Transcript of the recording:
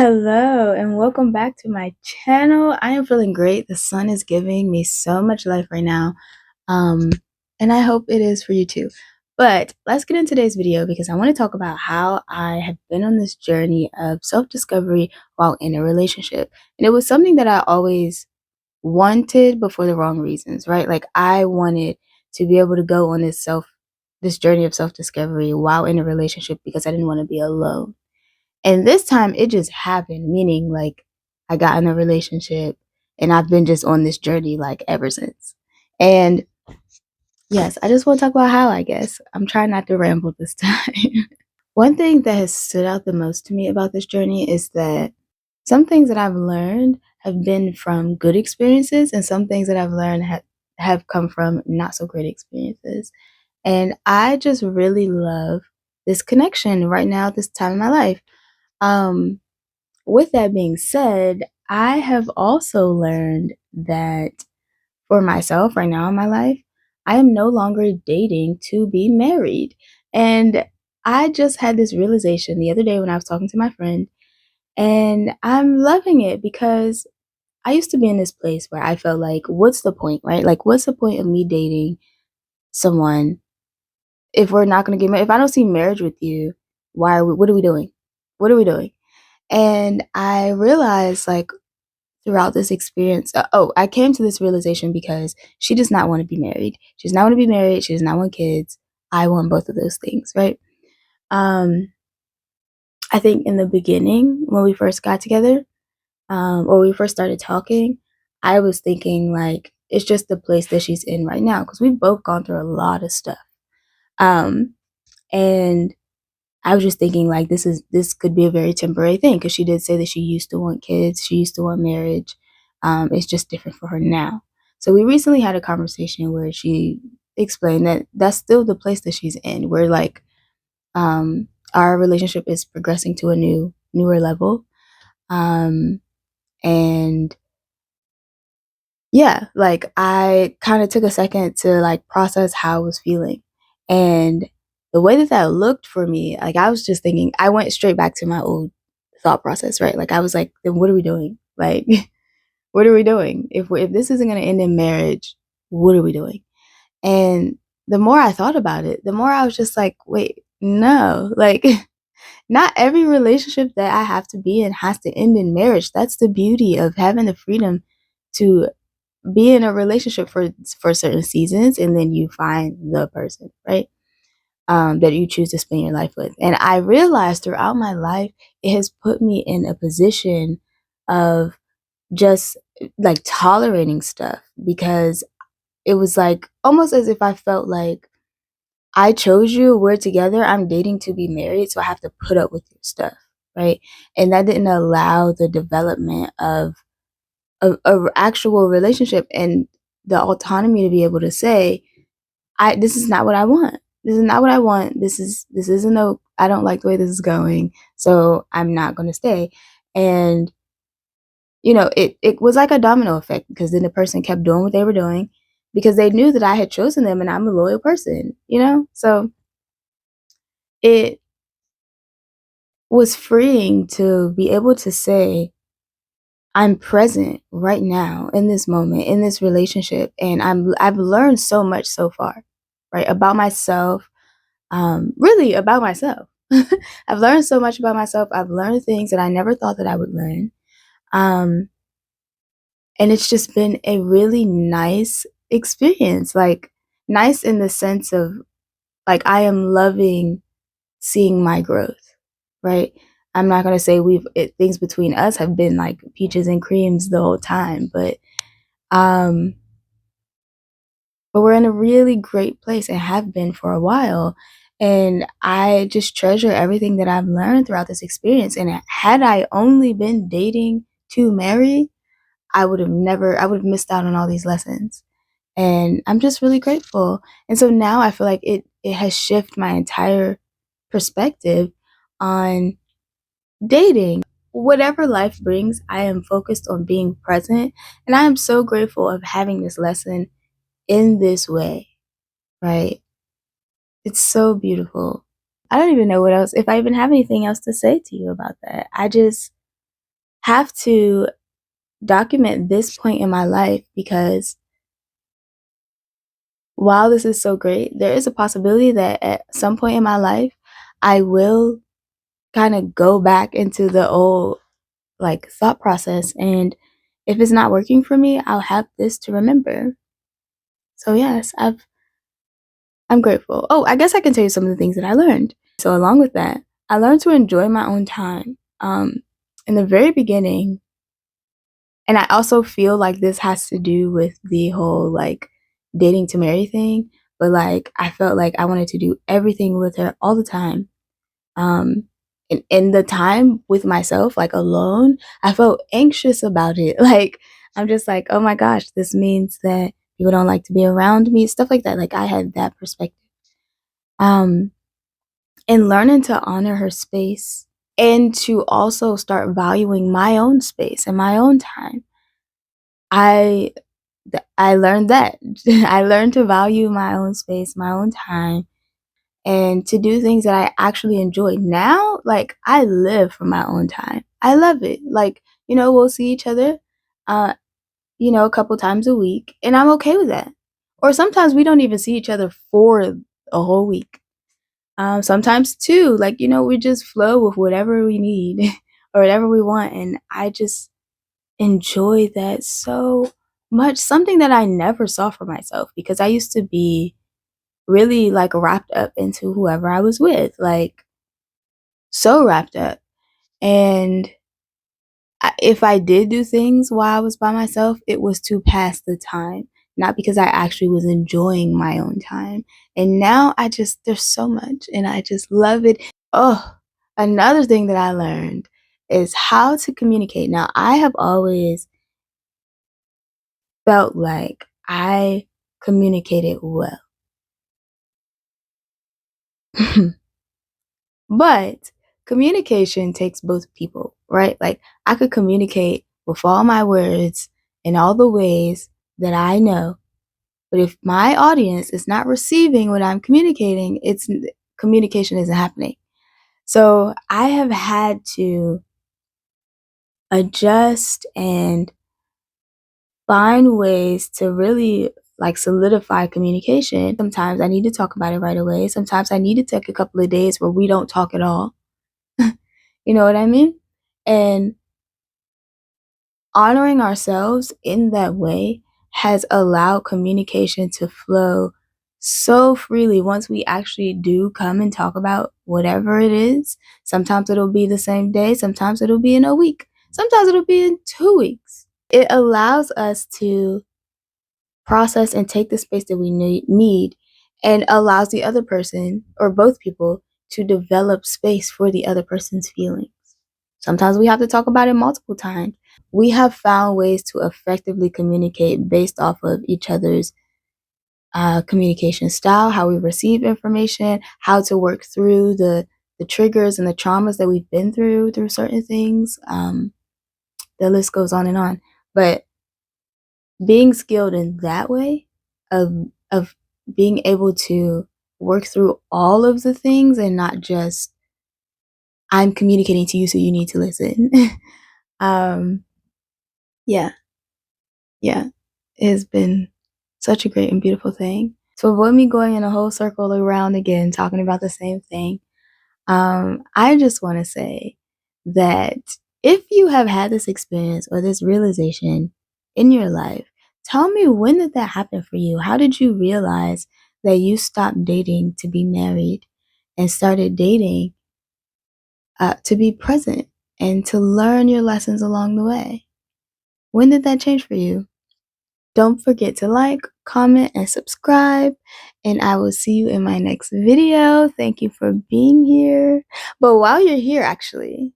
Hello and welcome back to my channel. I am feeling great. The sun is giving me so much life right now. Um, and I hope it is for you too. But let's get into today's video because I want to talk about how I have been on this journey of self-discovery while in a relationship. And it was something that I always wanted, but for the wrong reasons, right? Like I wanted to be able to go on this journey of self-discovery while in a relationship because I didn't want to be alone. And this time it just happened, meaning like I got in a relationship and I've been just on this journey like ever since. And yes, I just want to talk about how, I guess. I'm trying not to ramble this time. One thing that has stood out the most to me about this journey is that some things that I've learned have been from good experiences, and some things that I've learned have come from not so great experiences. And I just really love this connection right now at this time in my life. Um, with that being said, I have also learned that for myself right now in my life, I am no longer dating to be married. And I just had this realization the other day when I was talking to my friend, and I'm loving it because I used to be in this place where I felt like, what's the point, right? Like, what's the point of me dating someone if we're not going to get married? If I don't see marriage with you, what are we doing? What are we doing? And I realized, like, throughout this experience, I came to this realization because she does not want to be married. She does not want to be married. She does not want kids. I want both of those things, right? Um, I think in the beginning, when we first got together, or we first started talking, I was thinking like it's just the place that she's in right now because we've both gone through a lot of stuff. Um, and I was just thinking like this could be a very temporary thing because she did say that she used to want kids, she used to want marriage. It's just different for her now. So we recently had a conversation where she explained that that's still the place that she's in. Where like our relationship is progressing to a newer level. Um, and yeah, like I kind of took a second to like process how I was feeling. And the way that that looked for me, like I was just thinking, I went straight back to my old thought process, right? Like I was like, then what are we doing? Like, what are we doing? If this isn't going to end in marriage, what are we doing? And the more I thought about it, the more I was just like, wait, no, like not every relationship that I have to be in has to end in marriage. That's the beauty of having the freedom to be in a relationship for certain seasons, and then you find the person, right? That you choose to spend your life with. And I realized throughout my life, it has put me in a position of just like tolerating stuff because it was like almost as if I felt like I chose you, we're together, I'm dating to be married, so I have to put up with your stuff, right? And that didn't allow the development of a actual relationship and the autonomy to be able to say, I this is not what I want. This is not what I want. This isn't no I don't like the way this is going, so I'm not gonna stay. And it was like a domino effect because then the person kept doing what they were doing because they knew that I had chosen them and I'm a loyal person. So it was freeing to be able to say, I'm present right now in this moment, in this relationship, and I've learned so much so far, right? About myself, really about myself. I've learned so much about myself. I've learned things that I never thought that I would learn. Um, and it's just been a really nice experience, like nice in the sense of like I am loving seeing my growth, right? I'm not gonna say things between us have been like peaches and creams the whole time, um, but we're in a really great place and have been for a while. And I just treasure everything that I've learned throughout this experience. And had I only been dating to marry, I would have missed out on all these lessons. And I'm just really grateful. And so now I feel like it has shifted my entire perspective on dating. Whatever life brings, I am focused on being present. And I am so grateful of having this lesson in this way, right? It's so beautiful. I don't even know what else, if I even have anything else to say to you about that. have to document this point in my life because while this is so great, there is a possibility that at some point in my life, I will kind of go back into the old like thought process. And if it's not working for me, I'll have this to remember. So yes, I'm grateful. Oh, I guess I can tell you some of the things that I learned. So along with that, I learned to enjoy my own time. In the very beginning, and I also feel like this has to do with the whole like dating to marry thing, but like I felt like I wanted to do everything with her all the time. Um in the time with myself, like alone, I felt anxious about it. Like I'm just like, oh my gosh, this means that people don't like to be around me, stuff like that. Like I had that perspective. Um and learning to honor her space and to also start valuing my own space and my own time. I I learned that. I learned to value my own space, my own time, and to do things that I actually enjoy. Now, like I live for my own time. I love it. Like, we'll see each other uh, a couple times a week, and I'm okay with that. Or sometimes we don't even see each other for a whole week. Sometimes too, like, we just flow with whatever we need or whatever we want. And I just enjoy that so much. Something that I never saw for myself because I used to be really like wrapped up into whoever I was with, like so wrapped up. And if I did do things while I was by myself, it was to pass the time, not because I actually was enjoying my own time. And now there's so much and I just love it. Oh, another thing that I learned is how to communicate. Now, I have always felt like I communicated well. But communication takes both people, right? Like I could communicate with all my words in all the ways that I know. But if my audience is not receiving what I'm communicating, communication isn't happening. So I have had to adjust and find ways to really like solidify communication. Sometimes I need to talk about it right away. Sometimes I need to take a couple of days where we don't talk at all. You know what I mean? And honoring ourselves in that way has allowed communication to flow so freely once we actually do come and talk about whatever it is. Sometimes it'll be the same day, sometimes it'll be in a week, sometimes it'll be in 2 weeks. It allows us to process and take the space that we need and allows the other person or both people to develop space for the other person's feelings. Sometimes we have to talk about it multiple times. We have found ways to effectively communicate based off of each other's communication style, how we receive information, how to work through the triggers and the traumas that we've been through certain things. The list goes on and on. But being skilled in that way of being able to work through all of the things and not just I'm communicating to you so you need to listen. um yeah, yeah. It has been such a great and beautiful thing. To avoid me going in a whole circle around again talking about the same thing, I just want to say that if you have had this experience or this realization in your life, tell me, when did that happen for you? How did you realize that you stopped dating to be married and started dating to be present and to learn your lessons along the way? When did that change for you? Don't forget to like, comment, and subscribe. And I will see you in my next video. Thank you for being here. But while you're here, actually,